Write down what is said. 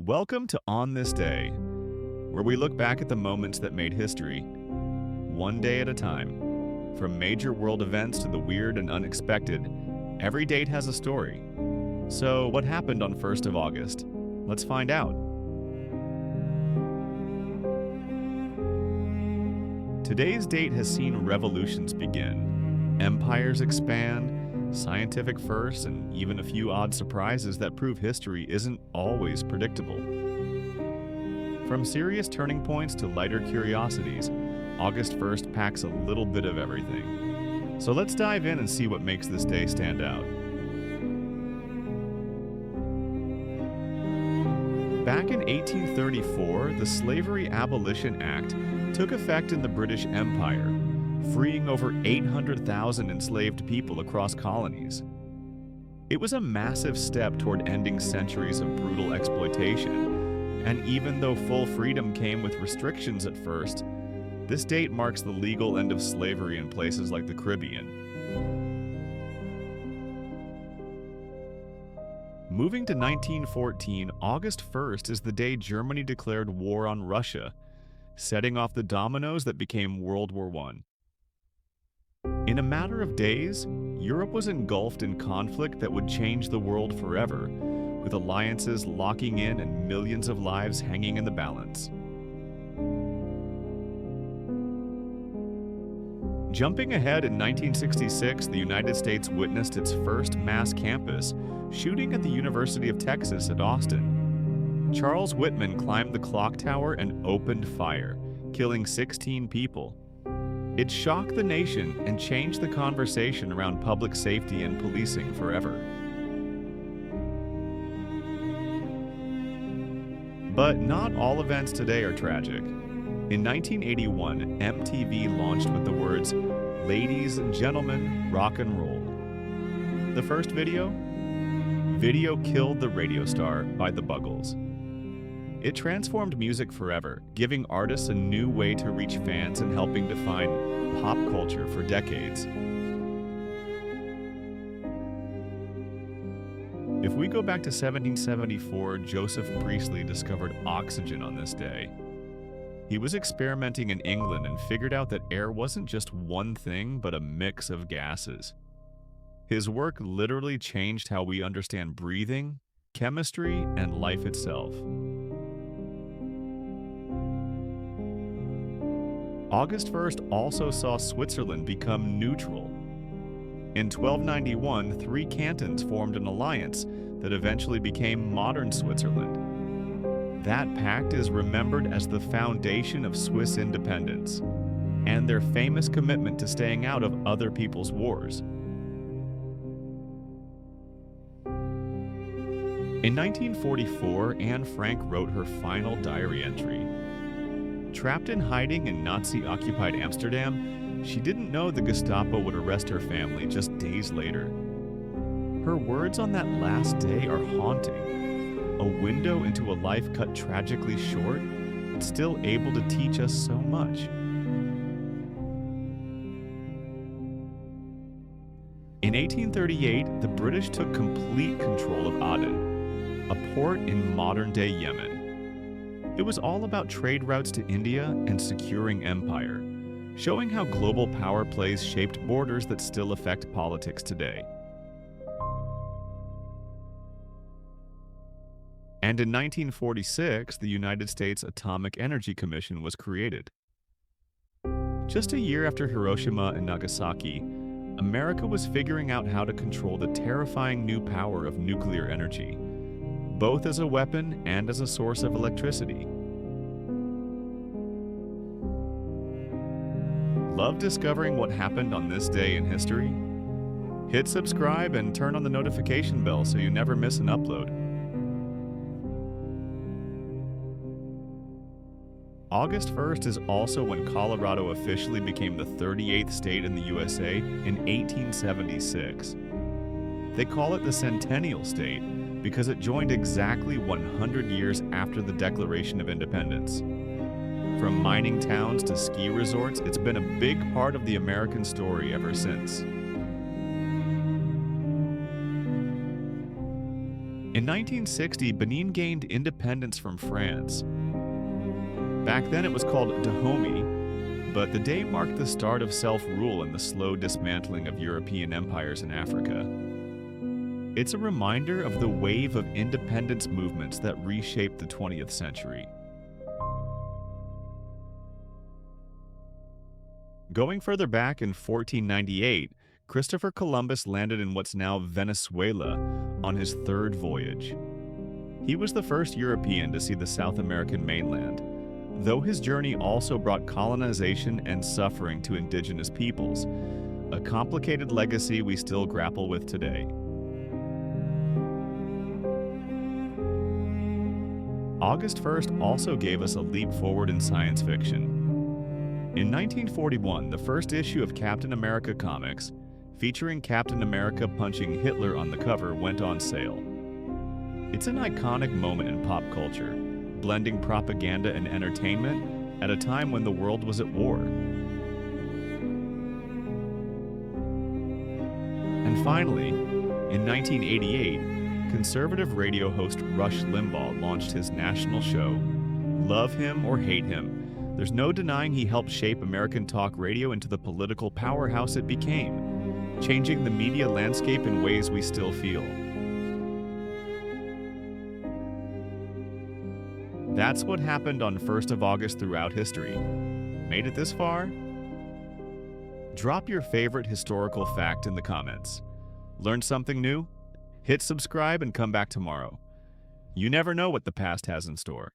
Welcome to On This Day, where we look back at the moments that made history, one day at a time. From major world events to the weird and unexpected, every date has a story. So, what happened on 1st of August? Let's find out. Today's date has seen revolutions begin, empires expand, scientific firsts, and even a few odd surprises that prove history isn't always predictable. From serious turning points to lighter curiosities, August 1st packs a little bit of everything. So let's dive in and see what makes this day stand out. Back in 1834, the Slavery Abolition Act took effect in the British Empire, freeing over 800,000 enslaved people across colonies. It was a massive step toward ending centuries of brutal exploitation, and even though full freedom came with restrictions at first, this date marks the legal end of slavery in places like the Caribbean. Moving to 1914, August 1st is the day Germany declared war on Russia, setting off the dominoes that became World War I. In a matter of days, Europe was engulfed in conflict that would change the world forever, with alliances locking in and millions of lives hanging in the balance. Jumping ahead in 1966, the United States witnessed its first mass campus shooting at the University of Texas at Austin. Charles Whitman climbed the clock tower and opened fire, killing 16 people. It shocked the nation and changed the conversation around public safety and policing forever. But not all events today are tragic. In 1981, MTV launched with the words, "Ladies and gentlemen, rock and roll." The first video? Video Killed the Radio Star by the Buggles. It transformed music forever, giving artists a new way to reach fans and helping define pop culture for decades. If we go back to 1774, Joseph Priestley discovered oxygen on this day. He was experimenting in England and figured out that air wasn't just one thing, but a mix of gases. His work literally changed how we understand breathing, chemistry, and life itself. August 1st also saw Switzerland become neutral. In 1291, 3 cantons formed an alliance that eventually became modern Switzerland. That pact is remembered as the foundation of Swiss independence, and their famous commitment to staying out of other people's wars. In 1944, Anne Frank wrote her final diary entry. Trapped in hiding in Nazi-occupied Amsterdam, she didn't know the Gestapo would arrest her family just days later. Her words on that last day are haunting, a window into a life cut tragically short, but still able to teach us so much. In 1838, the British took complete control of Aden, a port in modern-day Yemen. It was all about trade routes to India and securing empire, showing how global power plays shaped borders that still affect politics today. And in 1946, the United States Atomic Energy Commission was created. Just a year after Hiroshima and Nagasaki, America was figuring out how to control the terrifying new power of nuclear energy, both as a weapon and as a source of electricity. Love discovering what happened on this day in history? Hit subscribe and turn on the notification bell so you never miss an upload. August 1st is also when Colorado officially became the 38th state in the USA in 1876. They call it the Centennial State because it joined exactly 100 years after the Declaration of Independence. From mining towns to ski resorts, it's been a big part of the American story ever since. In In 1960, Benin gained independence from France. Back then it was called Dahomey, but the day marked the start of self-rule and the slow dismantling of European empires in Africa. It's a reminder of the wave of independence movements that reshaped the 20th century. Going further back in 1498, Christopher Columbus landed in what's now Venezuela on his third voyage. He was the first European to see the South American mainland, though his journey also brought colonization and suffering to indigenous peoples, a complicated legacy we still grapple with today. August 1st also gave us a leap forward in science fiction. In 1941, the first issue of Captain America comics, featuring Captain America punching Hitler on the cover, went on sale. It's an iconic moment in pop culture, blending propaganda and entertainment at a time when the world was at war. And finally, in 1988, conservative radio host Rush Limbaugh launched his national show. Love him or hate him, there's no denying he helped shape American talk radio into the political powerhouse it became, changing the media landscape in ways we still feel. That's what happened on 1st of August throughout history. Made it this far? Drop your favorite historical fact in the comments. Learned something new? Hit subscribe and come back tomorrow. You never know what the past has in store.